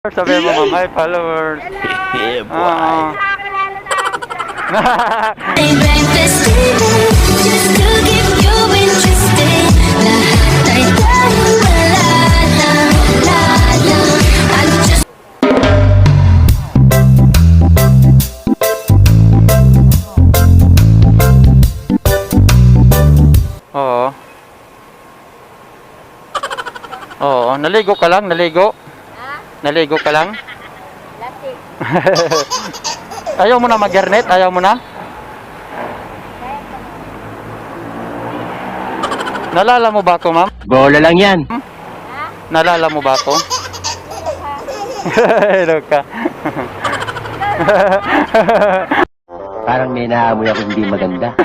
Sabi mo, ma'am, hi, followers. Yeah, boy. Oo. Oo, naligo ka lang, naligo. Naligo ka lang. Lasik. Ayaw mo na mag-garnet? Ayaw mo na? Nalala mo ba ako, ma'am? Bola lang yan. Nalala mo ba ako? Hello ka. Parang may naamoy ako hindi maganda.